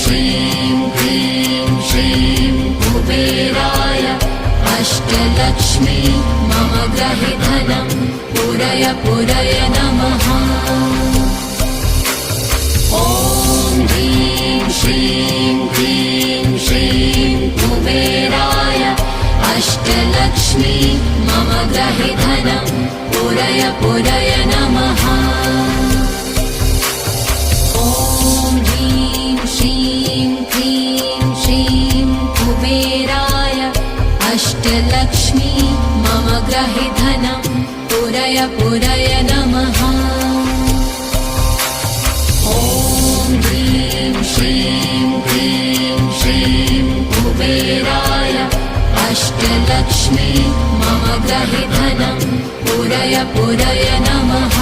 श्रीं क्लीं श्रीं कुबेराय अष्टलक्ष्मी मम गृहे धनं पूरय पूरय नमः। ॐ ह्रीं श्रीं क्लीं श्रीं कुबेराय अष्टलक्ष्मी मम गृहे धनं पूरय पूरय नमः। ॐ ह्रीं श्रीं क्लीं श्रीं कुबेराय अष्टलक्ष्मी मम गृहे धनं पूरय पूरय नमः। ॐ ह्रीं श्रीं क्लीं श्रीं कुबेराय अष्टलक्ष्मी मम गृहे धनं पूरय पूरय नमः।